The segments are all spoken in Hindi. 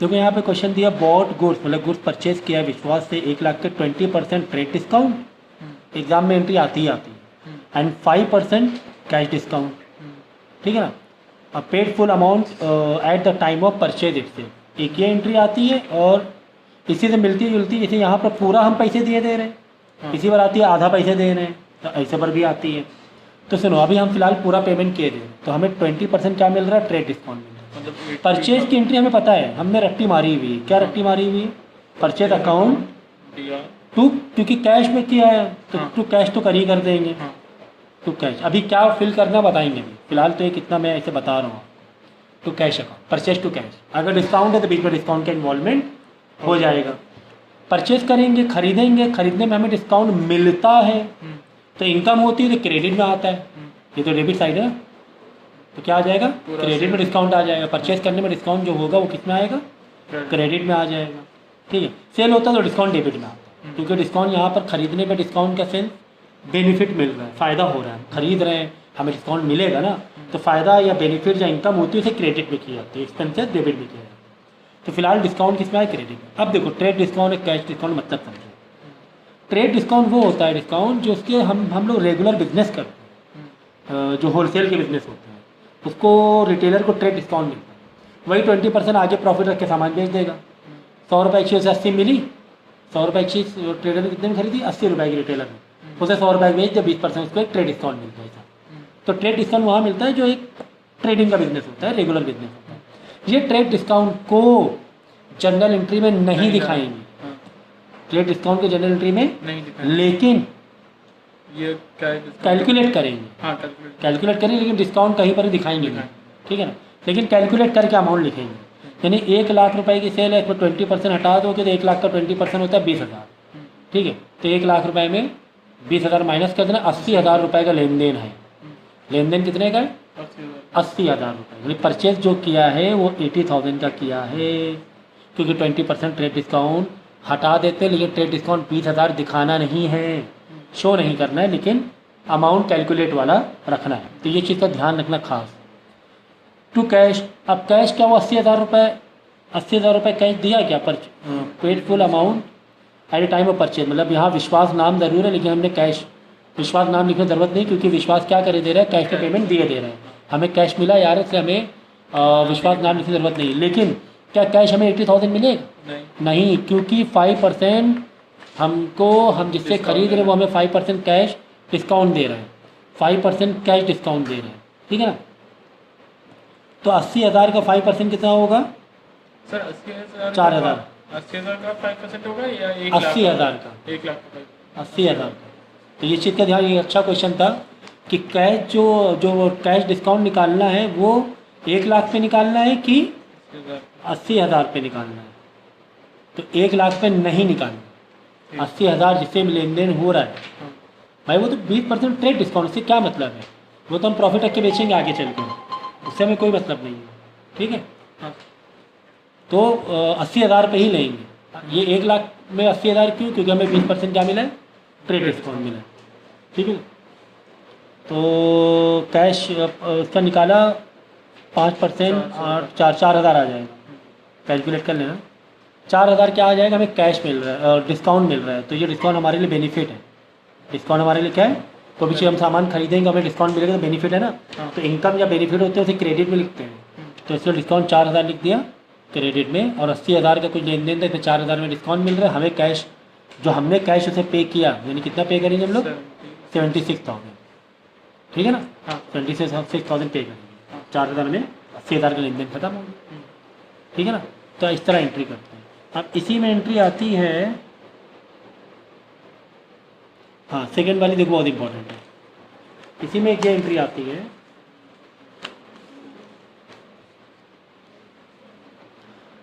देखो यहाँ पे क्वेश्चन दिया बॉट गुड्स, मतलब गुड्स परचेज किया है विश्वास से 1 लाख के 20% ट्रेड डिस्काउंट, एग्जाम में एंट्री आती ही आती है, एंड 5% कैश डिस्काउंट, ठीक है ना। अब paid full amount at the time of purchase इससे एक ये एंट्री आती है, और इसी से मिलती जुलती, जैसे यहाँ पर पूरा हम पैसे दिए दे रहे हैं, इसी पर आती है आधा पैसे दे रहे हैं, तो ऐसे पर भी आती है। तो सुनो, अभी हम फिलहाल पूरा पेमेंट किए थे, तो हमें 20% क्या मिल रहा है, ट्रेड डिस्काउंट मिल रहा है। मतलब परचेज की एंट्री हमें पता है, हमने रट्टी मारी हुई है। क्या रट्टी मारी हुई है, परचेज अकाउंट टू, क्योंकि कैश में किया है तो टू कैश तो कर ही कर देंगे, टू कैश। अभी क्या फिल करना बताएंगे, अभी फिलहाल तो ये कितना मैं ऐसे बता रहा हूँ, to cash account, purchase to cash. अगर डिस्काउंट है तो बीच में डिस्काउंट का इन्वॉल्वमेंट हो जाएगा। परचेज करेंगे, खरीदेंगे, खरीदने में हमें डिस्काउंट मिलता है तो इनकम होती है, तो क्रेडिट में आता है, ये तो डेबिट साइड है, तो क्या आ जाएगा, क्रेडिट में डिस्काउंट आ जाएगा। परचेज करने में डिस्काउंट जो होगा वो किस में आएगा, क्रेडिट में आ जाएगा, ठीक है। सेल होता है तो डिस्काउंट डेबिट में आता है, क्योंकि डिस्काउंट यहाँ पर खरीदने में डिस्काउंट का सेल बेनिफिट मिल रहा है, फ़ायदा हो रहा है, खरीद रहे हैं, हमें डिस्काउंट मिलेगा ना, तो फ़ायदा या बेनिफिट या इनकम होती है उसे क्रेडिट में की जाती है, एक्सपेंसेस डेबिट में किया जाता है। तो फिलहाल डिस्काउंट किस में आए, क्रेडिट में। अब देखो ट्रेड डिस्काउंट और कैश डिस्काउंट मतलब समझो। ट्रेड डिस्काउंट वो होता है डिस्काउंट जो उसके हम लोग रेगुलर बिजनेस करते हैं, जो होलसेल के बिजनेस होते हैं, उसको रिटेलर को ट्रेड डिस्काउंट मिलता है। वही 20% आगे प्रॉफिट रख के सामान बेच देगा। 100 रुपये की चीज़ 80 मिली, 100 रुपये की चीज़ ट्रेडर ने कितने में खरीदी, 80 रुपये की रिटेलर ने, उसे 100 रुपये बेच जब 20% उसको एक ट्रेड डिस्काउंट मिलता है। तो ट्रेड डिस्काउंट वहाँ मिलता है जो एक ट्रेडिंग का बिजनेस होता है, रेगुलर बिजनेस होता है। ये ट्रेड डिस्काउंट को जनरल एंट्री में नहीं दिखाएंगे, ट्रेड डिस्काउंट के जनरल एंट्री में नहीं, लेकिन ये कैलकुलेट करेंगे, हाँ कैलकुलेट करेंगे, लेकिन डिस्काउंट कहीं पर दिखाएंगे नहीं, ठीक है ना। लेकिन कैलकुलेट करके अमाउंट लिखेंगे, यानी 1 लाख रुपए की सेल है, इसमें 20% हटा दोगे तो 1 लाख का 20% होता है 20,000, ठीक है। तो 1 लाख रुपए में 20,000 माइनस कर देना, 80,000 रुपये का लेन देन है। लेन देन कितने का है, 80,000 रुपये। परचेज जो किया है वो 80,000 का किया है, क्योंकि 20% ट्रेड डिस्काउंट हटा देते, लेकिन ट्रेड डिस्काउंट 20,000 दिखाना नहीं है, शो नहीं करना है, लेकिन अमाउंट कैलकुलेट वाला रखना है। तो ये चीज़ का ध्यान रखना खास। टू कैश, अब कैश क्या वो 80,000 रुपये, 80,000 रुपये कैश दिया क्या, पर paid full amount at A time of purchase, मतलब यहाँ विश्वास नाम ज़रूर है, लेकिन हमने कैश विश्वास नाम लिखने की ज़रूरत नहीं, क्योंकि विश्वास क्या करे दे रहा है, कैश का पेमेंट दिए दे रहे हैं, हमें कैश मिला यार, इसलिए हमें विश्वास नाम लिखने की ज़रूरत नहीं। लेकिन क्या कैश हमें 80,000 मिलेगा, नहीं, क्योंकि 5% हमको, हम जिससे खरीद रहे हैं वो हमें 5% कैश डिस्काउंट दे रहे हैं, 5% कैश डिस्काउंट दे रहे हैं, ठीक है ना। तो 80,000 का 5% कितना होगा सर, 80,000 4,000, 80,000 का 5% होगा या 80,000 का, 1 लाख का, 80,000 का। तो ये चीज़ का ध्यान, ये अच्छा क्वेश्चन था कि कैश जो कैश डिस्काउंट निकालना है वो 1 लाख पे निकालना है कि 80,000 पे निकालना है। तो 1 लाख पे नहीं निकालना, 80,000 जिससे लेन देन हो रहा है भाई, वो तो 20% ट्रेड डिस्काउंट, से क्या मतलब है, वो तो हम प्रॉफिट रख के बेचेंगे आगे चल के, उससे हमें कोई मतलब नहीं है, ठीक है। तो 80,000 पे ही लेंगे। ये 1 लाख में 80,000 क्यों, क्योंकि हमें 20% क्या मिला है, ट्रेड डिस्काउंट मिला है, ठीक है। तो कैश उसका निकाला 5% और 4,000 आ जाएगा, कैलकुलेट कर लेना। 4,000 क्या आ जाएगा, हमें कैश मिल रहा है और डिस्काउंट मिल रहा है, तो ये डिस्काउंट हमारे लिए बेनिफिट है। डिस्काउंट हमारे लिए क्या है, कोई भी चीज़ हम सामान खरीदेंगे हमें डिस्काउंट मिलेगा तो बेनिफिट है ना। तो इनकम या बेनिफिट होते हैं उसे क्रेडिट में लिखते हैं, तो इसलिए डिस्काउंट 4,000 लिख दिया क्रेडिट में, और 80,000 का कुछ लेन देन था, इसमें 4,000 में डिस्काउंट मिल रहा है, हमें कैश जो हमने कैश उसे पे किया, यानी कितना पे करेंगे हम लोग, 76,000, ठीक है ना। 76,000 पे करेंगे, 4,000 में 80,000 का लेन देन खत्म हो गया, ठीक है ना। तो इस तरह एंट्री करते हैं। अब इसी में एंट्री आती है, हाँ सेकेंड वाली देखो बहुत इंपॉर्टेंट है, इसी में एक ये एंट्री आती है,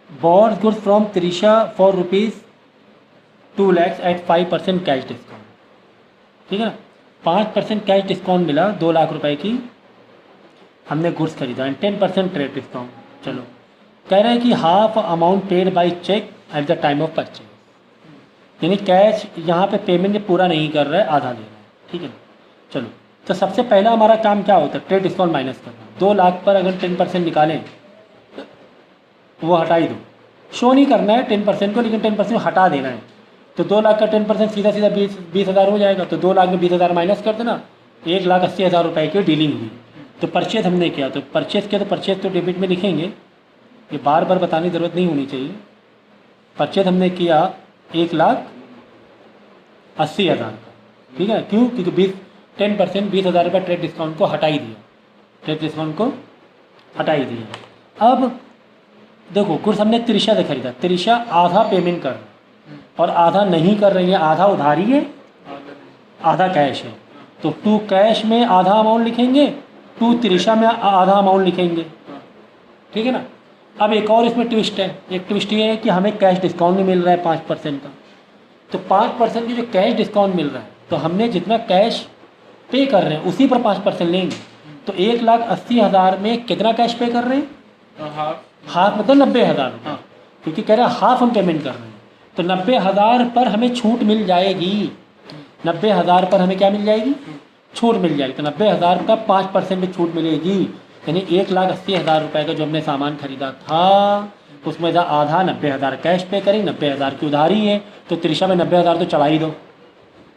bought goods from Trisha for ₹2 lakhs at 5% cash discount, ठीक है ना। 5% कैश डिस्काउंट मिला, 2 लाख रुपए की हमने गुड्स खरीदा, एंड 10% ट्रेड डिस्काउंट। चलो कह रहे हैं कि half amount paid by cheque at the time of purchase, यानी कैश यहाँ पे पेमेंट पूरा नहीं कर रहा है, आधा दे रहा है, ठीक है ना। चलो तो सबसे पहला हमारा काम क्या होता है, ट्रेड डिस्काउंट माइनस करना। 2 लाख पर अगर 10% निकालें वो हटा ही दो, शो नहीं करना है 10% को, लेकिन 10% हटा देना है। तो 2 लाख का 10% सीधा सीधा 20,000 हो जाएगा। तो 2 लाख में 20,000 माइनस कर देना, 1,80,000 रुपये की डीलिंग हुई। तो परचेज हमने किया, तो परचेज किया, तो परचेज तो डेबिट में लिखेंगे, ये बार बार बताने की ज़रूरत नहीं होनी चाहिए। परचेज हमने किया 1,80,000 का, ठीक है। क्यों? क्योंकि 10% 20,000 रुपये ट्रेड डिस्काउंट को हटा ही दिया, ट्रेड डिस्काउंट को हटा ही दिया। अब देखो गुड्स हमने त्रिशा से खरीदा, त्रिशा आधा पेमेंट कर और आधा नहीं कर रही है, आधा उधारी है, आधा कैश है। तो 2 कैश में आधा अमाउंट लिखेंगे, 2 त्रिशा में आधा अमाउंट लिखेंगे, ठीक है ना। अब एक और इसमें ट्विस्ट है, एक ट्विस्ट ये है कि हमें कैश डिस्काउंट भी मिल रहा है 5% का। तो 5% की जो कैश डिस्काउंट मिल रहा है, तो हमने जितना कैश पे कर रहे हैं उसी पर 5% लेंगे। तो 1,80,000 में कितना कैश पे कर रहे हैं? हाफ मतलब 90,000 रुपये, क्योंकि कह रहे हैं हाफ हम पेमेंट कर रहे हैं। तो 90,000 पर हमें छूट मिल जाएगी, 90,000 पर हमें क्या मिल जाएगी? छूट मिल जाएगी। तो 90,000 का 5% में छूट मिलेगी, यानी 1,80,000 रुपये का जो हमने सामान खरीदा था उसमें से आधा 90,000 कैश पे करें, 90,000 की उधारी है। तो त्रिशा में 90,000 तो चला ही दो,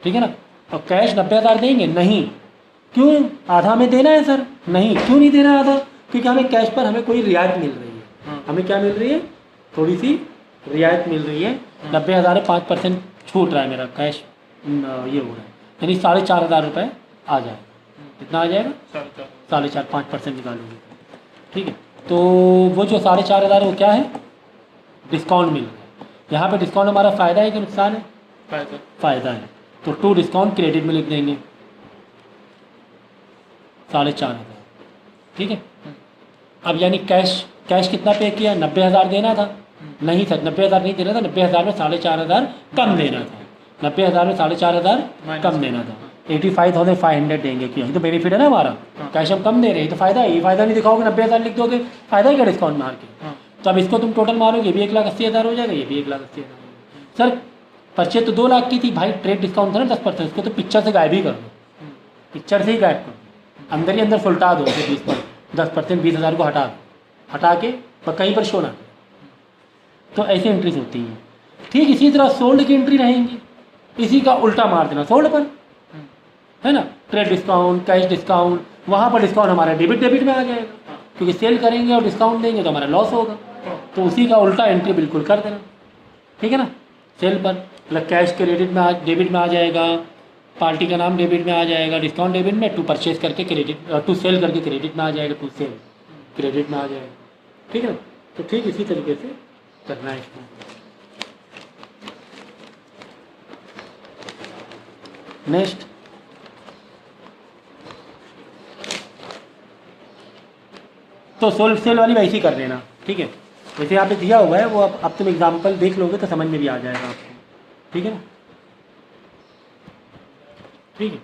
ठीक है ना। और कैश 90,000 देंगे नहीं, क्यों? आधा में देना है सर, नहीं। क्यों नहीं देना आधा? क्योंकि हमें कैश पर हमें कोई रियायत मिल रही है, हमें क्या मिल रही है? थोड़ी सी रियायत मिल रही है। 90,000 में 5% छूट रहा है मेरा कैश, ये हो रहा है, यानी 4,500 रुपये आ जाएगा। कितना आ जाएगा? 4,500, 5% निकालोगे, ठीक है। तो वो जो 4,500 वो क्या है? डिस्काउंट मिल रहा है। यहाँ पे डिस्काउंट हमारा फ़ायदा है कि नुकसान है? फ़ायदा है। तो 2 डिस्काउंट क्रेडिट में लिख देंगे, 4,500, ठीक है। अब यानी कैश कितना पे किया? 90,000 देना था, नहीं सर 90,000 नहीं देना था, 90,000 में 4,500 कम देना था, 90,000 में 4,500 कम देना था, 85,500 देंगे। क्यों? तो बेनिफिट है ना हमारा, कैश हम कम दे रहे हैं तो फ़ायदा है। ये फ़ायदा नहीं दिखाओगे 90,000 लिख दोगे, फ़ायदा ही क्या डिस्काउंट मार के। तो अब इसको तुम टोटल मारोगे, ये भी 1,80,000 हो जाएगा, ये भी 1,80,000। सर परचेज तो 2 लाख की थी भाई, ट्रेड डिस्काउंट था ना 10%, उसको तो पिक्चर से गायब ही कर दो, पिक्चर से ही गायब कर दो, अंदर ही अंदर सुलटा दो 10%, 20,000 को हटा दो, हटा के कहीं पर शो ना। तो ऐसी एंट्रीज होती हैं। ठीक इसी तरह सोल्ड की एंट्री रहेंगी, इसी का उल्टा मार देना सोल्ड पर, है ना। ट्रेड डिस्काउंट, कैश डिस्काउंट, वहाँ पर डिस्काउंट हमारा डेबिट में आ जाएगा, क्योंकि सेल करेंगे और डिस्काउंट देंगे तो हमारा लॉस होगा। तो उसी का उल्टा एंट्री बिल्कुल कर देना, ठीक है ना। सेल पर मतलब कैश क्रेडिट में डेबिट में आ जाएगा, पार्टी का नाम डेबिट में आ जाएगा, डिस्काउंट डेबिट में, टू परचेज करके क्रेडिट, टू सेल करके क्रेडिट में आ जाएगा, टू सेल क्रेडिट में आ जाएगा, ठीक है। तो ठीक इसी तरीके से करना है इसको। नेक्स्ट तो सोल्ड सेल वाली वैसे ही कर लेना, ठीक है। वैसे यहाँ पे दिया हुआ है वो, अब तुम एग्जांपल देख लोगे तो समझ में भी आ जाएगा आपको, ठीक है ना। ठीक है,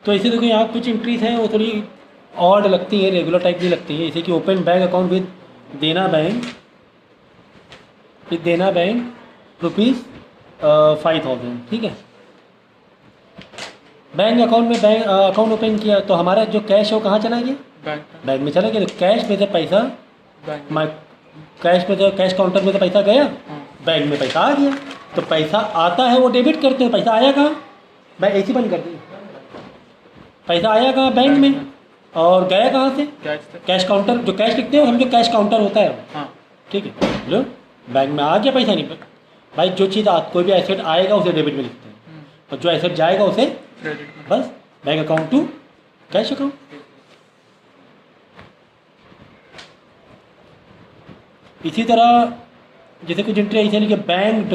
तो ऐसे देखो यहाँ कुछ एंट्रीज हैं वो थोड़ी ऑड लगती हैं, रेगुलर टाइप की लगती हैं, जैसे कि ओपन बैंक अकाउंट विद देना बैंक, ₹5,000, ठीक है। बैंक अकाउंट में बैंक अकाउंट ओपन किया तो हमारा जो कैश है वो कहाँ चला गया? बैंक में चला गया। तो कैश में से पैसा कैश काउंटर में से पैसा गया, बैंक में पैसा आ गया। तो पैसा आता है वो डेबिट करते हैं, पैसा आया कहाँ? बैंक ऐसी बंद कर दी, पैसा आया कहाँ? बैंक में, और गया कहाँ से? कैश काउंटर, जो कैश लिखते हैं हम, जो कैश काउंटर होता है, ठीक है, लो बैंक में आ गया, पैसा नहीं पर भाई जो चीज़ कोई भी एसेट आएगा उसे डेबिट में लिखते हैं, और जो एसेट जाएगा उसे क्रेडिट में, बस bank account to cash account. इसी तरह जैसे कुछ एंट्री ऐसे नहीं कि बैंक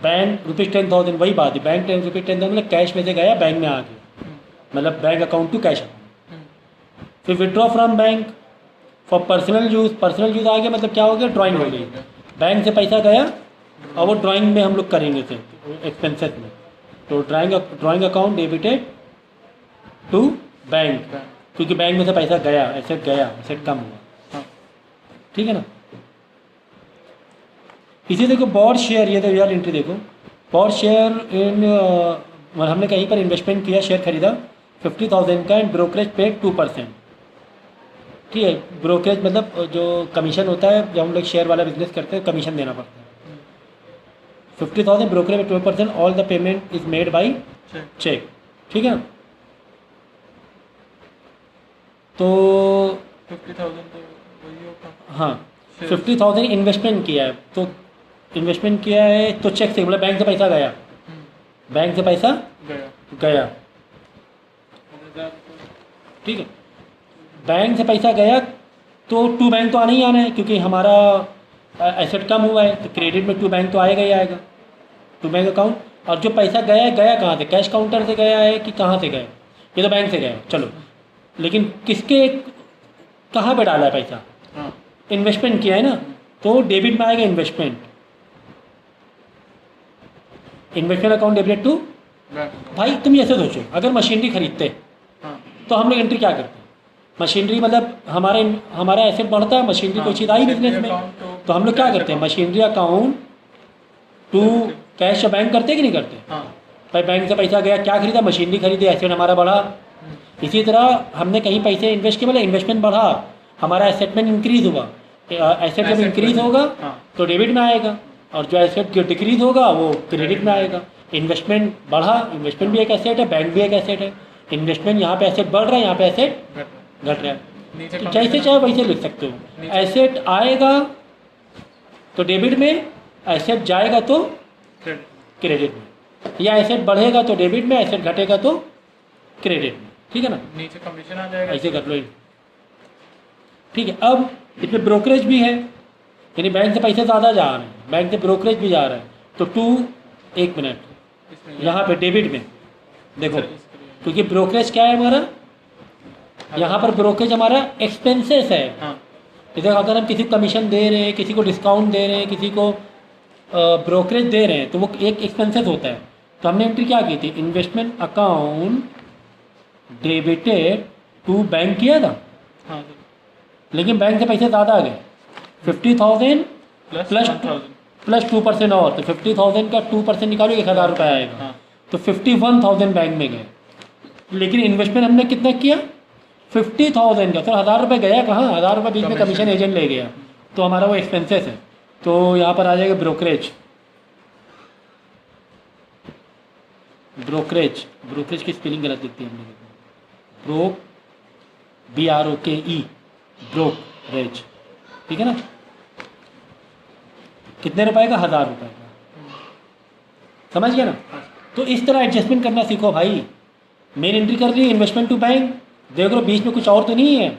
₹10,000, वही बात है, बैंक ₹10,000 मतलब कैश में से गया बैंक में आ गया, मतलब bank account to cash account. फिर withdraw from bank for personal use आ गया, मतलब क्या हो गया? ड्राइंग हो गई, बैंक से पैसा गया और वो ड्राइंग में हम लोग करेंगे फिर एक्सपेंसेस में। तो drawing account debited to bank, क्योंकि बैंक में से पैसा गया, एसेट कम हुआ, ठीक है ना। इसी देखो बॉड शेयर, ये तो यार एंट्री देखो, बॉड शेयर इन हमने कहीं पर इन्वेस्टमेंट किया, शेयर खरीदा 50,000 का, एंड ब्रोकरेज पेड 2%, ठीक है, ब्रोकरेज मतलब जो कमीशन होता है जब हम लोग शेयर वाला बिजनेस करते हैं कमीशन देना पड़ता है। 50,000 ब्रोकरेज में 12% all the payment is made by cheque. Cheque, ठीक है। तो 50,000 तो वही होगा। हाँ, Shares। 50,000 इन्वेस्टमेंट किया है, तो इन्वेस्टमेंट किया है तो चेक से मतलब बैंक से पैसा गया, बैंक से पैसा गया गया, 10,000 तो ठीक है। बैंक से पैसा गया तो टू बैंक तो आना ही आना है, क्योंकि हमारा एसेट कम हुआ है, तो क्रेडिट में टू बैंक तो आएगा ही आएगा, टू बैंक अकाउंट। और जो पैसा गया है, गया कहाँ से, कैश काउंटर से गया है कि कहाँ से गया? ये तो बैंक से गया, चलो। लेकिन किसके कहाँ पे डाला है पैसा? हाँ इन्वेस्टमेंट किया है ना, तो डेबिट में आएगा investment, investment account debit to. Bank. भाई तुम ऐसे सोचो, अगर मशीनरी खरीदते हाँ तो हम लोग एंट्री क्या करते हैं? मशीनरी मतलब हमारा एसेट बढ़ता है, मशीनरी हाँ, कोई चीज़ आई मशीनरी बिजनेस में, अकाउंट तो हम लोग क्या कैश करते हैं? Account. Machinery account to cash bank करते कि नहीं करते? हाँ भाई बैंक से पैसा गया, क्या खरीदा? मशीनरी खरीदी, एसेट हमारा बढ़ा। इसी तरह हमने कहीं पैसे इन्वेस्ट किए, मतलब इन्वेस्टमेंट बढ़ा, हमारा एसेटमेंट इंक्रीज हुआ। एसेट जब Asset इंक्रीज बढ़ा। होगा हाँ तो डेबिट में आएगा, और जो एसेट डिक्रीज होगा वो क्रेडिट में आएगा। इन्वेस्टमेंट बढ़ा, इन्वेस्टमेंट भी एक एसेट है, बैंक भी एक एसेट है। इन्वेस्टमेंट यहाँ पे एसेट बढ़ रहा है, यहाँ पे एसेट घट घट रहा है। नीचे तो commission जैसे चाहे वैसे लिख सकते हो, नीचे- एसेट आएगा तो डेबिट में, एसेट जाएगा तो क्रेडिट। क्रेडिट में, या एसेट बढ़ेगा तो डेबिट में, एसेट घटेगा तो क्रेडिट में, ठीक है ना? नीचे कमीशन आ जाएगा। ऐसे कर लो ये। ठीक है। अब इसमें ब्रोकरेज भी है, यानी बैंक से पैसे ज़्यादा जा रहे हैं, बैंक से ब्रोकरेज भी जा रहा है, तो एक मिनट, इसमें यहाँ पे डेबिट में देखो, सर, इसके लिए। क्योंकि ब्रोकरेज क्या है हमारा, यहाँ पर ब्रोकरेज हमारा एक्सपेंसेस है। हाँ जैसे अगर हम किसी को कमीशन दे रहे हैं, किसी को डिस्काउंट दे रहे हैं, किसी को ब्रोकरेज दे रहे हैं, तो वो एक एक्सपेंसेस होता है। तो हमने एंट्री क्या की थी? Investment account debited to bank किया था, हाँ सर। लेकिन बैंक से पैसे ज़्यादा आ गए, 50,000 प्लस 1,000। प्लस 2% और, तो 50,000 का 2% निकालो 1,000 रुपये आएगा, हाँ तो 51,000 बैंक में गए। लेकिन इन्वेस्टमेंट हमने कितना किया? 50,000 का, तो 1,000 रुपये गया कहाँ? 1,000 रुपये बीच में Commission। कमीशन एजेंट ले गया, तो हमारा वो एक्सपेंसेस है। तो यहाँ पर आ जाएगा ब्रोकरेज। ब्रोकरेज, ब्रोकरेज की स्पेलिंग गलत दिखती है हमने, ब्रोक BROKE, ब्रोकरेज, ठीक है ना? कितने रुपए का? 1,000 रुपये का, समझ गया ना? तो इस तरह एडजस्टमेंट करना सीखो भाई। मेन एंट्री कर रही है इन्वेस्टमेंट टू बैंक, देख लो बीच में कुछ और तो नहीं है,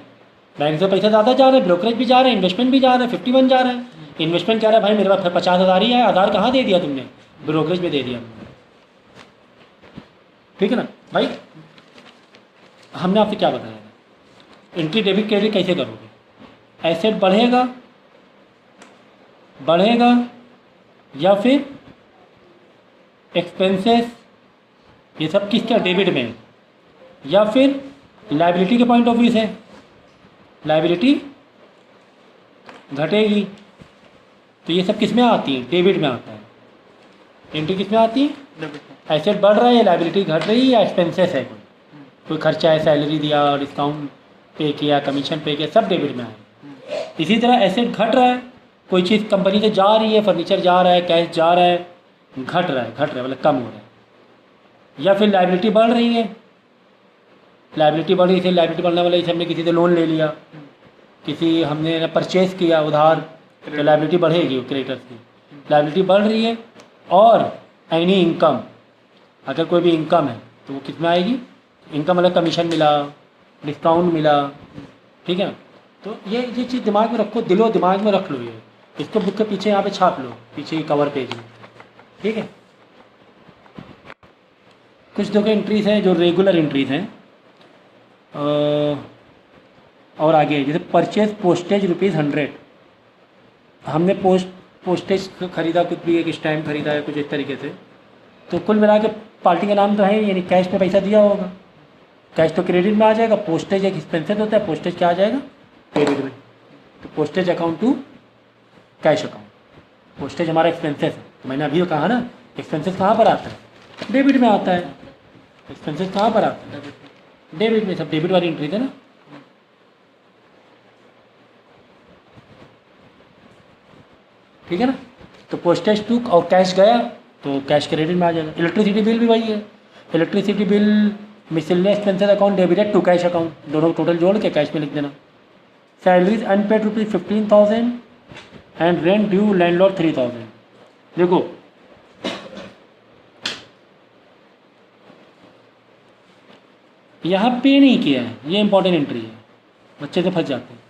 बैंक से पैसा ज़्यादा जा रहा है, ब्रोकरेज भी जा रहा है, इन्वेस्टमेंट भी जा रहा है, 51 जा रहा है। इन्वेस्टमेंट क्या रहा है भाई, मेरे पास 50,000 ही है, 1,000 कहाँ दे दिया तुमने? ब्रोकरेज में दे दिया, ठीक है ना भाई? हमने आपसे क्या बताया था? एंट्री डेबिट क्रेडिट कैसे करोगे? एसेट बढ़ेगा या फिर एक्सपेंसेस, ये सब किसका? डेबिट में है। या फिर लायबिलिटी के पॉइंट ऑफ व्यू से लायबिलिटी घटेगी, तो ये सब किस में आती है? डेबिट में आता है। एंट्री किस में आती है? डेबिट में। एसेट बढ़ रहा है, लायबिलिटी घट रही है, या एक्सपेंसेस है, कोई खर्चा है, सैलरी दिया, डिस्काउंट पे किया, कमीशन पे किया, सब डेबिट में आए। इसी तरह एसेट घट रहा है, कोई चीज़ कंपनी से जा रही है, फर्नीचर जा रहा है, कैश जा रहा है, घट रहा है मतलब कम हो रहा है। या फिर लायबिलिटी बढ़ रही है, लायबिलिटी बढ़ रही है, लायबिलिटी बढ़ने वाला, जैसे हमने किसी से लोन ले लिया, किसी हमने परचेज किया उधार, तो लायबिलिटी बढ़ेगी क्रेडिटर्स की, लायबिलिटी बढ़ रही है। और एनी इनकम, अगर कोई भी इनकम है तो वो किस में आएगी? इनकम मतलब कमीशन मिला, डिस्काउंट मिला, ठीक है ना? तो ये चीज़ दिमाग में रखो, दिलो दिमाग में रख लो, ये इसको बुक के पीछे यहाँ पे छाप लो, पीछे ही कवर पेज में, ठीक है? कुछ देखो एंट्रीज हैं जो रेगुलर एंट्रीज हैं, और आगे जैसे परचेज पोस्टेज ₹100, हमने पोस्टेज खरीदा, कुछ भी एक स्टैम्प खरीदा है कुछ इस तरीके से, तो कुल मिला के पार्टी का नाम तो है, यानी कैश पे पैसा दिया होगा, कैश तो क्रेडिट में आ जाएगा, पोस्टेज एक एक्सपेंसेस होता है, पोस्टेज क्या आ जाएगा? डेबिट में। तो postage account to cash account, postage हमारा एक्सपेंसेस है, तो मैंने अभी तो कहा ना, एक्सपेंसेस कहाँ पर आता है? डेबिट में आता है। एक्सपेंसेस कहाँ पर आता है? डेबिट में। सब डेबिट वाली एंट्री है ना। ठीक है ना। तो पोस्टेज टू और कैश गया तो कैश क्रेडिट में आ जाएगा। इलेक्ट्रिसिटी बिल भी वही है, electricity bill miscellaneous expenses account debited to cash account, दोनों टोटल जोड़ के कैश में लिख देना। Salaries unpaid rupees 15,000 and rent due landlord 3,000। देखो यहाँ पे नहीं किया है, ये इंपॉर्टेंट एंट्री है, बच्चे से फंस जाते हैं।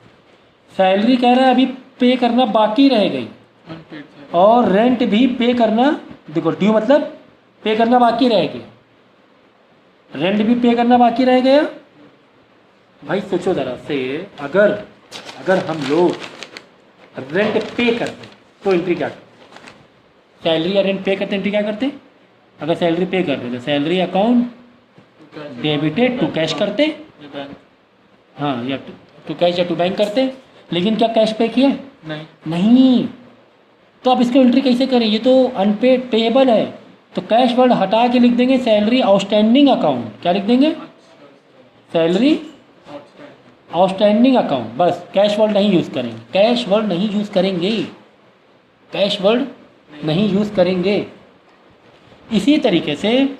सैलरी कह रहा है अभी पे करना बाकी रह गई, अनपेड से और रेंट भी पे करना, देखो ड्यू मतलब पे करना बाकी रह गया, रेंट भी पे करना बाकी रह गया। भाई सोचो ज़रा से, अगर हम लोग रेंट पे करते तो एंट्री क्या करते? सैलरी या रेंट पे करते एंट्री क्या करते? अगर सैलरी पे कर रहे तो salary account debited to cash करते, ये बैंक हाँ, या टू कैश या टू बैंक करते। लेकिन क्या कैश पे किया? नहीं, नहीं। तो अब इसको एंट्री कैसे करें? ये तो अनपेड पेएबल है, तो कैश वर्ड हटा के लिख देंगे सैलरी आउटस्टैंडिंग अकाउंट। क्या लिख देंगे? Salary outstanding account. बस कैश वर्ड नहीं यूज़ करेंगे, कैश वर्ड नहीं यूज़ करेंगे, कैश वर्ड नहीं यूज़ करेंगे। इसी तरीके से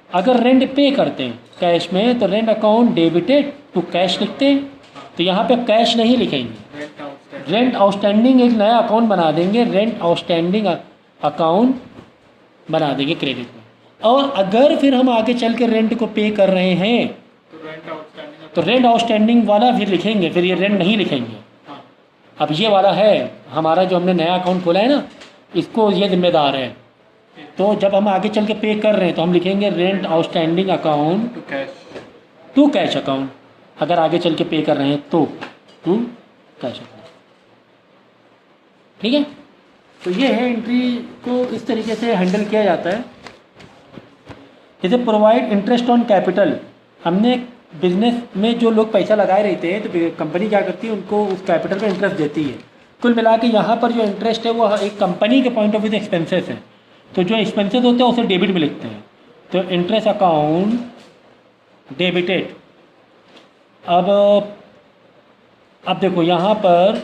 अगर रेंट पे करते हैं कैश में तो rent account debited to cash लिखते हैं, तो यहाँ पे कैश नहीं लिखेंगे, रेंट आउटस्टैंडिंग रेंट आउटस्टैंडिंग एक नया अकाउंट बना देंगे, रेंट आउटस्टैंडिंग अकाउंट बना देंगे क्रेडिट में। और अगर फिर हम आगे चल के रेंट को पे कर रहे हैं तो रेंट आउटस्टैंडिंग तो रेंट आउटस्टैंडिंग वाला फिर लिखेंगे, फिर ये रेंट नहीं लिखेंगे। हाँ, अब ये वाला है हमारा जो हमने नया अकाउंट खोला है ना, इसको ये जिम्मेदार है। तो जब हम आगे चल के पे कर रहे हैं तो हम लिखेंगे rent outstanding account to cash to cash account. अगर आगे चल के पे कर रहे हैं तो टू कैश अकाउंट। ठीक है, तो ये है एंट्री को इस तरीके से हैंडल किया जाता है। जैसे प्रोवाइड इंटरेस्ट ऑन कैपिटल, हमने बिजनेस में जो लोग पैसा लगाए रहते हैं तो कंपनी क्या करती है, उनको उस कैपिटल पर इंटरेस्ट देती है। कुल मिला के यहाँ पर जो इंटरेस्ट है वो एक कंपनी के पॉइंट ऑफ व्यू से एक्सपेंसेस है, तो जो एक्सपेंसेस होते हैं उसे डेबिट में लिखते हैं। तो इंटरेस्ट अकाउंट डेबिटेड। अब देखो यहाँ पर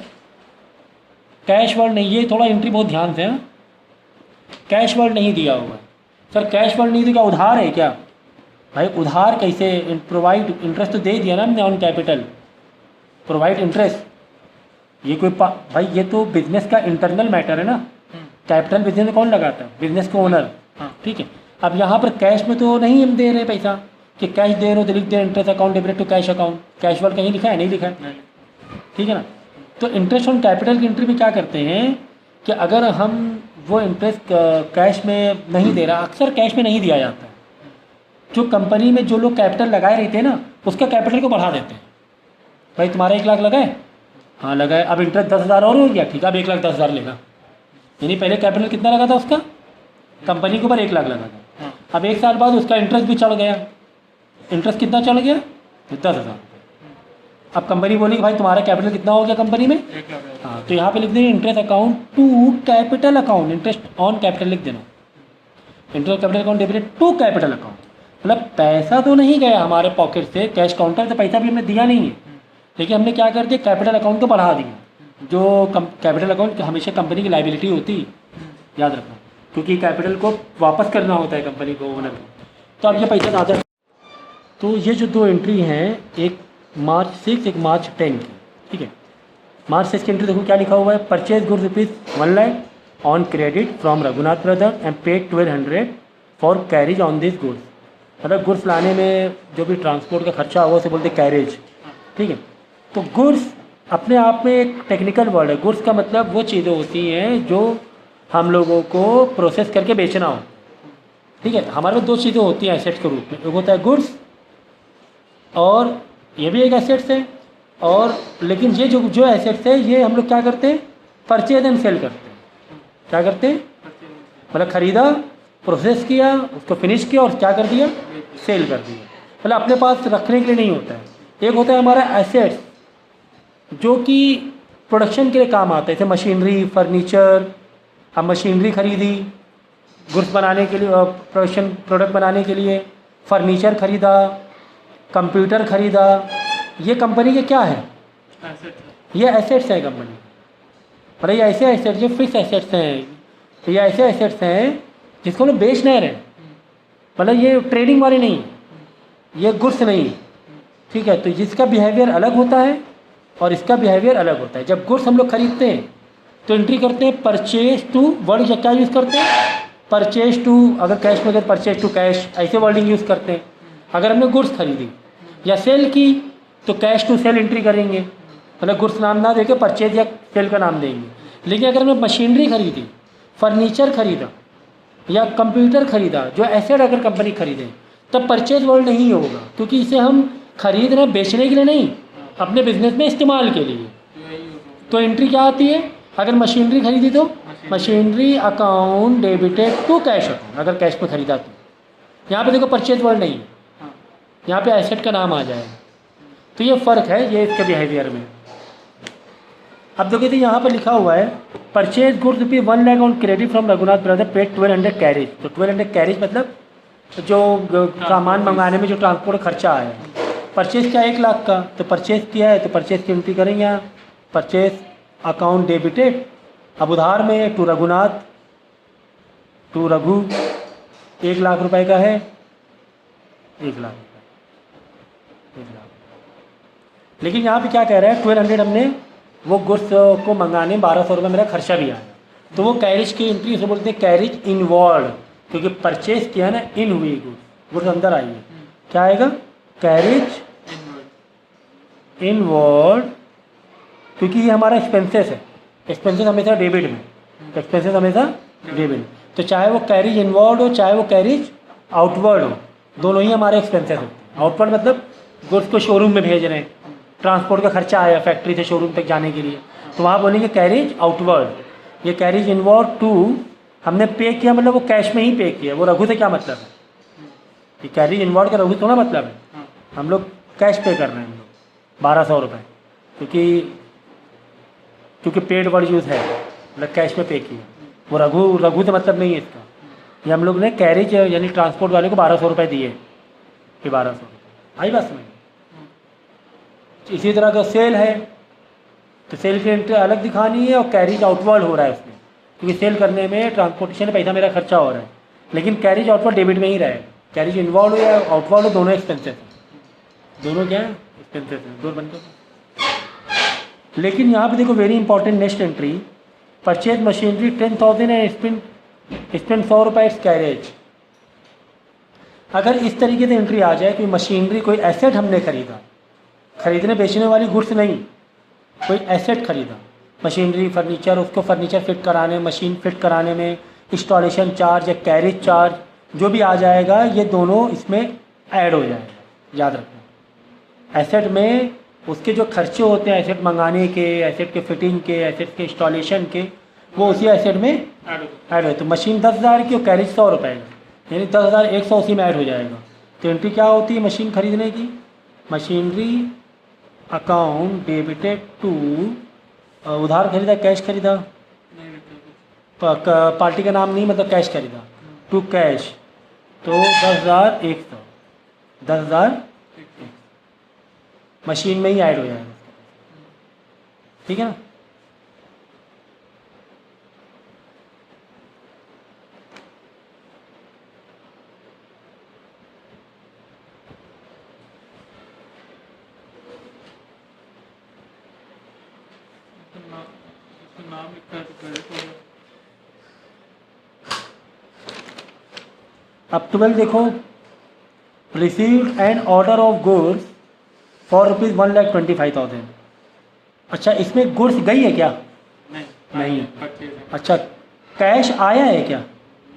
कैश वर्ड नहीं, ये थोड़ा एंट्री बहुत ध्यान से, हाँ? कैश वर्ड नहीं दिया हुआ है। सर कैश वर्ड नहीं दिया, उधार है क्या? भाई उधार कैसे? प्रोवाइड इंटरेस्ट तो दे दिया ना हमने ऑन कैपिटल, प्रोवाइड इंटरेस्ट। ये कोई भाई ये तो बिजनेस का इंटरनल मैटर है ना, कैपिटल बिजनेस में कौन लगाता है? बिजनेस को ओनर। हाँ। ठीक है, अब यहाँ पर कैश में तो नहीं हम दे रहे पैसा, कि कैश दे रहे हो तो लिख दे interest account debited to cash account. Cash word कहीं लिखा है? नहीं लिखा है। नहीं, ठीक है ना। तो इंटरेस्ट ऑन कैपिटल की एंट्री में क्या करते हैं कि अगर हम वो इंटरेस्ट कैश में नहीं दे रहा, अक्सर कैश में नहीं दिया जाता है, जो कंपनी में जो लोग कैपिटल लगाए रहते हैं ना उसका कैपिटल को बढ़ा देते हैं। भाई तुम्हारा 1 लाख लगाए, हाँ लगाए, अब इंटरेस्ट 10,000 और हो गया, ठीक है अब 1,10,000 लेगा। यानी पहले कैपिटल कितना लगा था उसका, कंपनी के ऊपर 1 लाख लगा था। हाँ, अब 1 साल बाद उसका इंटरेस्ट भी चढ़ गया। इंटरेस्ट कितना चढ़ गया? 10,000। अब कंपनी बोली कि भाई तुम्हारा कैपिटल कितना हो गया कंपनी में? 1 लाख है। हाँ, तो यहाँ पे लिख देंगे interest account to capital account, interest on capital लिख देना, interest capital account debited to capital account. मतलब पैसा तो नहीं गया हमारे पॉकेट से, कैश काउंटर से पैसा भी हमने दिया नहीं है, लेकिन हमने क्या कर दिया, कैपिटल अकाउंट को बढ़ा दिया। जो कैपिटल अकाउंट हमेशा कंपनी की लाइबिलिटी होती, याद रखना, क्योंकि कैपिटल को वापस करना होता है कंपनी को, ओनर को। तो अब ये पैसा ज़्यादा। तो ये जो 2 एंट्री हैं, एक मार्च 6 एक मार्च 10 की, ठीक है। मार्च 6 की एंट्री देखो क्या लिखा हुआ है, purchase goods rupees 1 lakh on credit from Raghunath brother and paid 1200 for carriage on this goods. मतलब गुड्स लाने में जो भी ट्रांसपोर्ट का खर्चा हुआ उसे बोलते कैरेज, ठीक है। तो गुड्स अपने आप में एक टेक्निकल वर्ड है। गुड्स का मतलब वो चीज़ें होती हैं जो हम लोगों को प्रोसेस करके बेचना हो, ठीक है। हमारे पास 2 चीज़ें होती हैं एसेट्स के रूप में, एक होता है गुड्स और ये भी एक एसेट्स है, और लेकिन ये जो एसेट्स है ये हम लोग क्या करते हैं, परचेज एंड सेल करते हैं। क्या करते हैं? मतलब ख़रीदा, प्रोसेस किया, उसको फिनिश किया और क्या कर दिया, सेल कर दिया। मतलब अपने पास रखने के लिए नहीं होता है। एक होता है हमारा एसेट्स जो कि प्रोडक्शन के लिए काम आता है, जैसे मशीनरी, फर्नीचर। हम मशीनरी खरीदी गुड्स बनाने के लिए, प्रोडक्ट बनाने के लिए, फर्नीचर खरीदा, कंप्यूटर खरीदा, ये कंपनी के क्या है, एसेट है। ये एसेट्स है कंपनी। मतलब ये ऐसे एसेट्स जो फिक्स एसेट्स हैं, तो ये ऐसे एसेट्स हैं जिसको हम लोग बेच नहीं रहे, मतलब ये ट्रेडिंग वाले नहीं, ये गुड्स नहीं, ठीक है। तो जिसका बिहेवियर अलग होता है और इसका बिहेवियर अलग होता है। जब गुड्स हम लोग खरीदते हैं तो एंट्री करते हैं परचेज टू, वर्ड क्या यूज़ करते हैं, परचेज टू, अगर कैश में अगर परचेज टू कैश, ऐसे वर्डिंग यूज़ करते हैं। अगर हमने गुड्स खरीदी या सेल की तो कैश टू सेल एंट्री करेंगे, मतलब गुड्स नाम ना देके परचेज या सेल का नाम देंगे। लेकिन अगर हमने मशीनरी खरीदी, फर्नीचर खरीदा या कंप्यूटर खरीदा, जो एसेट अगर कंपनी खरीदे, तब परचेज वर्ड नहीं होगा, क्योंकि इसे हम खरीद रहे हैं बेचने के लिए नहीं, अपने बिजनेस में इस्तेमाल के लिए। तो एंट्री क्या आती है, अगर मशीनरी खरीदी तो machinery account debited to cash account, अगर कैश में खरीदा तो। यहाँ पे देखो परचेज वर्ड नहीं है, यहाँ पे एसेट का नाम आ जाएगा। तो ये फ़र्क है ये इसके बिहेवियर में। अब देखिए तो यहाँ पर लिखा हुआ है purchase goods rupees 1 lakh on credit from Raghunath brother paid 1200 carriage. तो 1200 कैरेज मतलब जो सामान मंगाने में जो ट्रांसपोर्ट खर्चा आया, परचेज क्या 1 लाख का, तो परचेज किया है तो परचेज की एंट्री करेंगे यहाँ, परचेज अकाउंट डेबिटेड, अब उधार में टू रघुनाथ, टू रघु, 1 लाख रुपए का है, 1 लाख, 1 लाख। लेकिन यहाँ पे क्या कह रहा है 1200 हमने वो गुड्स को मंगाने 1200 रुपये मेरा खर्चा भी आया, तो वो कैरिज की एंट्री उसे बोलते हैं कैरिज इनवॉर्ड, क्योंकि परचेज किया ना इन हुई गुड्स अंदर आई है, क्या आएगा कैरिज इनवॉर्ड, क्योंकि ये हमारा एक्सपेंसेस है, एक्सपेंसेस हमेशा डेबिट में, एक्सपेंसेस हमेशा डेबिट, तो चाहे वो कैरिज इनवॉर्ड हो चाहे वो कैरिज आउटवर्ड हो, दोनों ही हमारे एक्सपेंसेस होते हैं। आउटवर्ड मतलब गुड्स को शोरूम में भेज रहे हैं, ट्रांसपोर्ट का खर्चा आया फैक्ट्री से शोरूम तक जाने के लिए, तो वहाँ बोलेंगे कैरिज आउटवर्ड। ये कैरिज इनवॉर्ड टू हमने पे किया, मतलब वो कैश में ही पे किया, वो रघु से क्या मतलब है, ये कैरिज इनवॉर्ड का रघु थोड़ा मतलब है, हम लोग कैश पे कर रहे हैं हम लोग 1200 रुपये, क्योंकि पेड वर्ड यूज़ है, मतलब कैश में पे किया, वो रघु से मतलब नहीं है इसका। ये हम लोग ने कैरिज यानी ट्रांसपोर्ट वाले को 1200 रुपये दिए, ये 1200 रुपये आई बस में। इसी तरह का सेल है तो सेल की एंट्री अलग दिखानी है, और कैरिज आउटवर्ड हो रहा है उसमें, क्योंकि सेल करने में ट्रांसपोर्टेशन पैसा मेरा खर्चा हो रहा है, लेकिन कैरिज आउटवर्ड डेबिट में ही रहेगा। कैरिज इन्वॉल्व हो या आउटवर्ड हो, दोनों एक्सपेंसेस हैं, दोनों क्या है एक्सपेंसेस हैं, दो बनते हैं। लेकिन यहाँ पे देखो very important next entry, purchase machinery 10,000 and spend 100 रुपये इट्स कैरेज। अगर इस तरीके से एंट्री आ जाए कि मशीनरी कोई एसेट हमने खरीदा, खरीदने बेचने वाली गुड्स नहीं, कोई एसेट खरीदा, मशीनरी फर्नीचर, उसको फर्नीचर फिट कराने, मशीन फिट कराने में इंस्टॉलेशन चार्ज या कैरेज चार्ज जो भी आ जाएगा, ये दोनों इसमें ऐड हो जाएगा। याद रखना एसेट में उसके जो खर्चे होते हैं एसेट मंगाने के, एसेट के फिटिंग के, एसेट के इंस्टॉलेशन के, वो उसी एसेट में ऐड हो। तो मशीन 10,000 की और कैरेज 100 रुपये का, यानी 10,100 उसी में ऐड हो जाएगा। तो एंट्री क्या होती है मशीन खरीदने की, मशीनरी अकाउंट डेबिटेड टू, उधार खरीदा कैश खरीदा, पार्टी का नाम नहीं मतलब कैश खरीदा, टू कैश, तो 10,100, 10,000 मशीन में ही ऐड हो जाएगा, ठीक है ना। नाम लिखा है तो क्रेडिट हो गया। अब 12 देखो, received an order of goods for rupees 1,25,000। अच्छा इसमें गुड्स गई है क्या, नहीं। परचेज है। अच्छा कैश आया है क्या,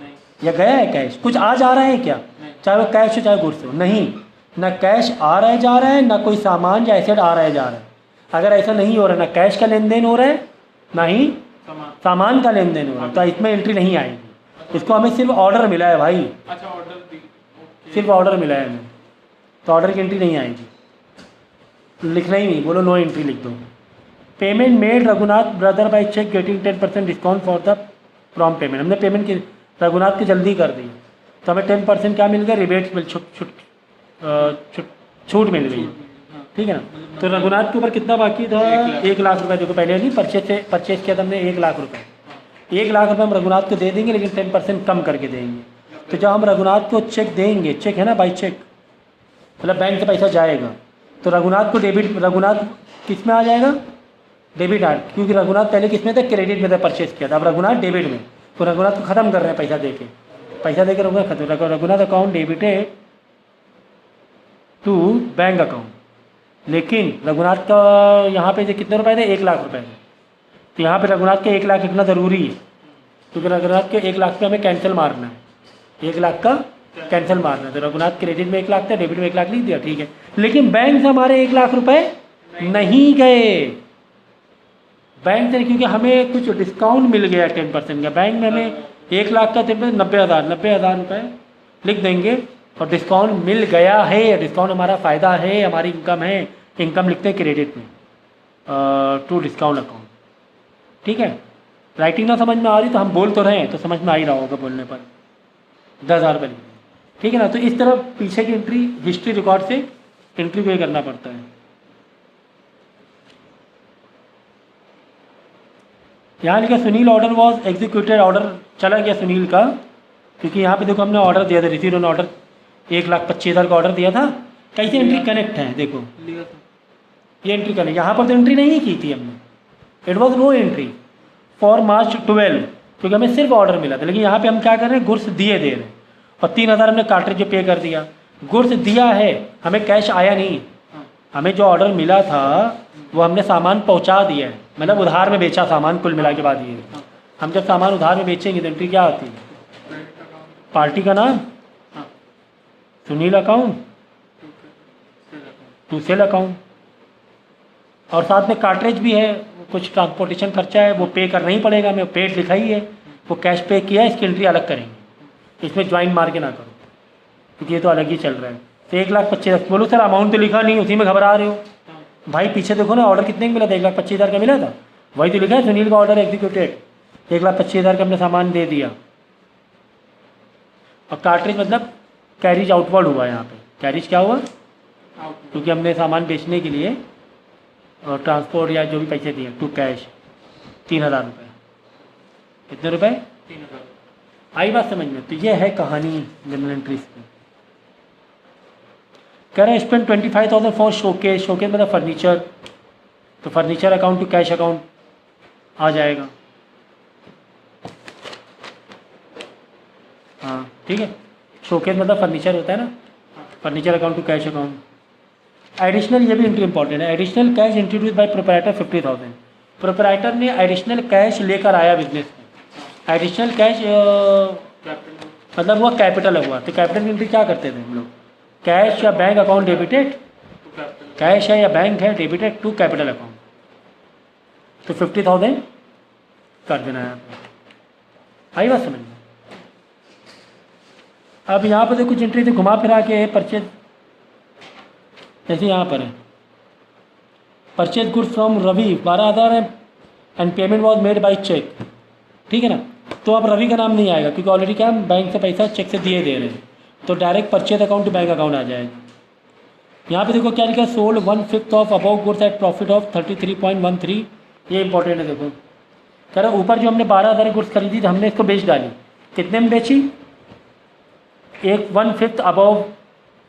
नहीं या गया है कैश, कुछ आ जा रहा है क्या, नहीं। चाहे वो कैश हो चाहे गुड्स हो, नहीं, ना कैश आ रहा है जा रहा है, ना कोई सामान या एसेट आ रहा है जा रहा है। अगर ऐसा नहीं हो रहा, ना कैश का लेन देन हो रहा है ना ही सामान का लेन देन हो रहा है, तो इसमें एंट्री नहीं आएगी। इसको हमें सिर्फ ऑर्डर मिला है भाई, अच्छा ऑर्डर दी, ओके। सिर्फ ऑर्डर मिला है हमें, तो ऑर्डर की एंट्री नहीं आएगी, लिखना ही नहीं, बोलो नो एंट्री लिख दो। Payment made Raghunath brother by cheque getting 10% discount for the prompt payment. हमने पेमेंट की रघुनाथ की जल्दी कर दी, तो हमें 10% क्या मिल गया, रिबेट मिल, छूट मिल गई। ठीक है ना। तो रघुनाथ के ऊपर कितना बाकी था? 1 लाख रुपए। देखो पहले नहीं परचेज किया था हमने 1 लाख रुपए। 1 लाख रुपए हम रघुनाथ को दे देंगे, लेकिन 10% कम करके देंगे। तो जब हम रघुनाथ को चेक देंगे, चेक है ना बाई चेक, मतलब बैंक से पैसा जाएगा, तो रघुनाथ को डेबिट, रघुनाथ किस में आ जाएगा? डेबिट आर्ट, क्योंकि रघुनाथ पहले किस में था? क्रेडिट में था, परचेज किया था। अब रघुनाथ डेबिट में, तो रघुनाथ को ख़त्म कर रहे हैं पैसा दे के, पैसा देकर रघुनाथ खत्म। Raghunath account debited to bank account. लेकिन रघुनाथ का यहाँ पे कितने रुपए थे? 1 लाख रुपए थे। तो यहाँ पे रघुनाथ के 1 लाख लिखना ज़रूरी है, क्योंकि रघुनाथ के 1 लाख पे हमें कैंसिल मारना है। 1 लाख का कैंसिल मारना है। तो रघुनाथ क्रेडिट में 1 लाख था, डेबिट में 1 लाख लिख दिया, ठीक है। लेकिन बैंक से हमारे 1 लाख रुपए नहीं गए, बैंक से, क्योंकि हमें कुछ डिस्काउंट मिल गया 10% का। बैंक में हमें 1 लाख का 90,000 रुपये लिख देंगे, और डिस्काउंट मिल गया है। डिस्काउंट हमारा फ़ायदा है, हमारी इनकम है। इनकम लिखते हैं क्रेडिट में टू डिस्काउंट अकाउंट, ठीक है। राइटिंग ना समझ में आ रही तो हम बोल तो रहे हैं, तो समझ में आ ही रहा होगा बोलने पर। 10,000 रुपये, ठीक है ना। तो इस तरह पीछे की एंट्री हिस्ट्री रिकॉर्ड से एंट्री पे करना पड़ता है। यहाँ लिखा Sunil order was executed, order चला गया सुनील का, क्योंकि यहाँ पे देखो हमने ऑर्डर दिया था, रिसीव ऑन ऑर्डर 1,25,000 का ऑर्डर दिया था। कैसे एंट्री कनेक्ट है देखो, लिया था ये एंट्री कनेक्ट, यहाँ पर तो एंट्री नहीं की थी हमने, it was no entry for March 12, क्योंकि हमें सिर्फ ऑर्डर मिला था। लेकिन यहाँ पे हम क्या कर रहे हैं? गुड्स दिए दे रहे हैं, और 3,000 हमने कार्ट्रिज जो पे कर दिया। गुड्स दिया है, हमें कैश आया नहीं। हमें जो ऑर्डर मिला था वो हमने सामान पहुंचा दिया है, मतलब उधार में बेचा सामान, कुल मिला के बाद ये। हम जब सामान उधार में बेचेंगे तो एंट्री क्या आती है? क्रेडिट अकाउंट, पार्टी का नाम, हाँ, Sunil account, to sale account, और साथ में कार्ट्रिज भी है, कुछ ट्रांसपोर्टेशन खर्चा है, वो पे करना ही पड़ेगा हमें। पेड लिखा ही है, वो कैश पे किया है, इसकी एंट्री अलग करेंगे, इसमें ज्वाइन मार के ना करो, क्योंकि ये तो अलग ही चल रहा है। तो 1,25,000 बोलो सर, अमाउंट तो लिखा नहीं, उसी में घबरा रहे हो। भाई पीछे देखो ना, ऑर्डर कितने का मिला था? 1,25,000 का मिला था, वही तो लिखा है सुनील का ऑर्डर एग्जीक्यूटेड, 1,25,000 का हमने सामान दे दिया। और कार्ट्रिज मतलब कैरिज आउटवर्ड हुआ, यहाँ पे कैरिज क्या हुआ? क्योंकि हमने सामान बेचने के लिए और ट्रांसपोर्ट या जो भी पैसे दिए टू कैश 3,000 रुपये। कितने रुपए? 3,000। आई बात समझ में? तो ये है कहानी जनरल एंट्रीज की। कह रहे हैं स्पेंड 25,000 फॉर शोकेस, शोकेस मतलब फर्नीचर, तो furniture account to cash account आ जाएगा। हाँ ठीक है, शोकेस मतलब फर्नीचर होता है ना, furniture account to cash account. Additional, ये भी एंट्री इंपॉर्टेंट है। Additional cash introduced by proprietor 50,000, proprietor ने एडिशनल कैश लेकर आया बिजनेस में। एडिशनल कैश मतलब हुआ कैपिटल हुआ, तो कैपिटल की एंट्री क्या करते थे हम लोग? कैश या बैंक अकाउंट डेबिटेड, कैश है या बैंक है डेबिटेड टू कैपिटल अकाउंट, तो 50,000 कर देना है। आई बात समझ में? अब यहाँ पर तो कुछ एंट्री थे घुमा फिरा के, परचेज जैसे यहाँ पर है, परचेज गुड्स फ्रॉम रवि 12,000 है, and payment was made by cheque, ठीक है ना। तो अब रवि का नाम नहीं आएगा, क्योंकि ऑलरेडी क्या हम बैंक से पैसा चेक से दिए दे रहे हैं, तो direct purchase account to bank account आ जाएगा। यहाँ पे देखो क्या लिखा है, sold 1/5 of above goods at profit of 33.13, ये इंपॉर्टेंट है। देखो कह रहा ऊपर जो हमने 12,000 गुड्स खरीदी थी, हमने इसको बेच डाली। कितने में बेची? 1/5 अबव,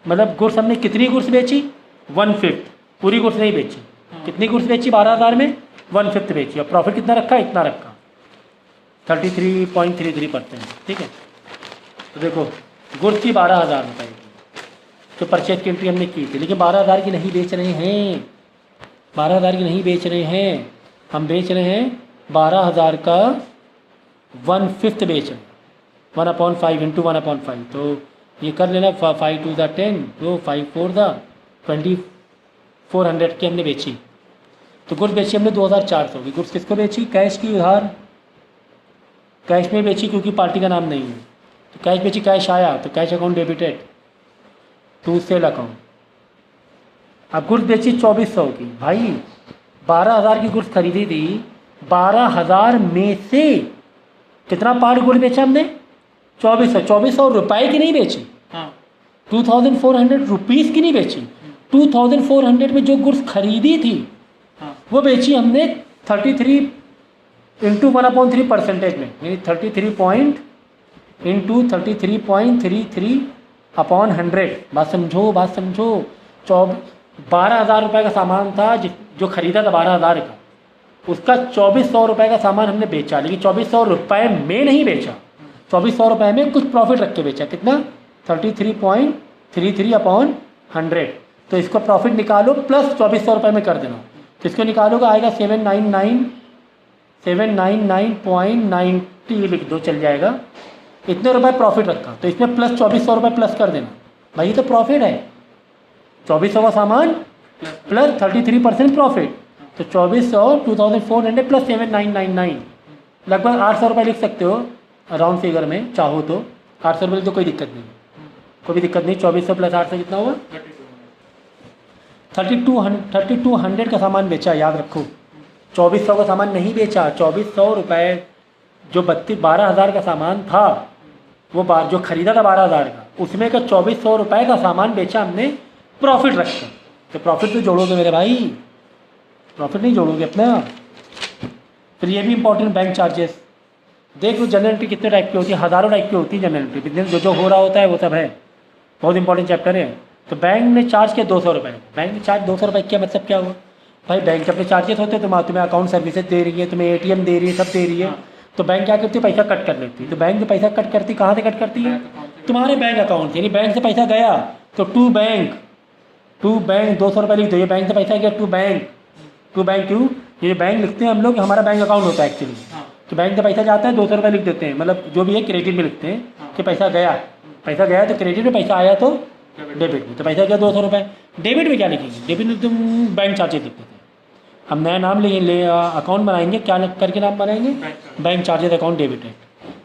मतलब गुड्स हमने कितनी गुड्स बेची? 1/5, पूरी गुड्स नहीं बेची। कितनी गुड्स बेची? 12,000 में 1/5 बेची, और प्रॉफिट कितना रखा? इतना रखा, 33.33%, ठीक है। तो देखो गुड्स की 12,000 रुपये की तो परचेज की एंट्री हमने की थी, लेकिन 12,000 की नहीं बेच रहे हैं, 12,000 की नहीं बेच रहे हैं, हम बेच रहे हैं 12,000 का 1/5 बेच रहे हैं, 1/5 इंटू 1/5, तो ये कर लेना, 5 2 द 10, तो 5 4 द 2400 की हमने बेची। तो गुड्स बेची हमने 2,400 की। गुड्स किसको बेची? कैश की, उधार कैश में बेची, क्योंकि पार्टी का नाम नहीं है, तो कैश बेची, कैश आया, तो cash account debited to sale account. अब गुड्स बेची 2,400 की। भाई 12,000 की गुड्स खरीदी थी, 12,000 में से कितना पार्ट गुड बेचा हमने? 2,400 रुपये की नहीं बेची, हाँ 2,400 रुपीज़ की नहीं बेची, 2400 में जो गुड्स खरीदी थी हाँ वो बेची हमने 33 इंटू 1/3% में, यानी 33 पॉइंट इंटू 33.33 अपॉन 100। बात समझो, बात समझो। 12,000 रुपये का सामान था जो खरीदा था 12,000 का, उसका 2400 रुपये का सामान हमने बेचा, लेकिन 2400 रुपये में नहीं बेचा, 2400 रुपये में कुछ प्रॉफिट रख के बेचा। कितना? 33.33 अपॉन 100। तो इसको प्रॉफिट निकालो प्लस 2400 रुपये में कर देना, तो इसको निकालोगे आएगा 799.90 लिख दो, चल जाएगा। इतने रुपए प्रॉफिट रखा, तो इसमें प्लस 2400 रुपये प्लस कर देना। भाई ये तो प्रॉफिट है, 2400 का सामान प्लस 33% प्रॉफिट, तो 2400 2400 प्लस 7999 लगभग 800 रुपये लिख सकते हो राउंड फिगर में, चाहो तो 800 रुपये लिख दो, कोई दिक्कत नहीं, कोई भी दिक्कत नहीं। 2400 प्लस 800 कितना हुआ? 3200 का सामान बेचा, याद रखो। 2400 का सामान नहीं बेचा, 2400 रुपये जो 12,000 का सामान था, वो जो खरीदा था 12,000 का, उसमें का 2400 रुपये का सामान बेचा हमने प्रॉफिट रखकर। तो प्रॉफिट तो जोड़ोगे मेरे भाई, प्रॉफिट नहीं जोड़ोगे अपना। फिर ये भी इंपॉर्टेंट, बैंक चार्जेस। देख लो जनरल एंट्री कितने टाइप की होती है, हज़ारों टाइप की होती है जनरल एंट्री। बिजनेस जो हो रहा होता है वो सब है, बहुत इंपॉर्टेंट चैप्टर है। तो बैंक ने चार्ज किया 200 रुपये, बैंक ने चार्ज 200 रुपये किया, मतलब क्या हुआ भाई? बैंक के अपने चार्जेस होते हैं, तुम्हें अकाउंट सर्विसेज दे रही है, तुम्हें ATM दे रही है, सब दे रही है। तो बैंक क्या करती है? पैसा कट कर लेती है। तो बैंक जो पैसा कट करती, कहाँ से कट करती है? तुम्हारे बैंक अकाउंट, यानी बैंक से पैसा गया तो टू बैंक 200 रुपये लिख दो, ये बैंक से पैसा गया टू बैंक क्यों? ये बैंक लिखते हैं हम लोग, हमारा बैंक अकाउंट होता है एक्चुअली। तो बैंक से पैसा जाता है 200 रुपये लिख देते हैं, मतलब जो भी है क्रेडिट में लिखते हैं कि पैसा गया तो क्रेडिट में, पैसा आया तो डेबिट में। तो पैसा गया 200 रुपये, डेबिट में क्या लिखेंगे? डेबिट में तुम बैंक चार्जेस लिख देते हैं। हम नया नाम ले अकाउंट बनाएंगे, क्या करके नाम बनाएंगे? Bank charges account debited.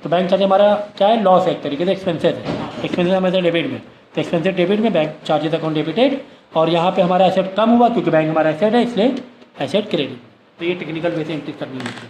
तो बैंक चार्ज हमारा क्या है? लॉस है एक तरीके से, एक्सपेंसेस है। एक्सपेंसेस हमारे डेबिट में, तो एक्सपेंसेस डेबिट में, बैंक चार्जेस अकाउंट डेबिटेड। और यहाँ पे हमारा एसेट कम हुआ क्योंकि बैंक हमारा एसेट है, इसलिए एसेट क्रेडिट। तो ये टेक्निकल वे से एंट्री करनी होती है।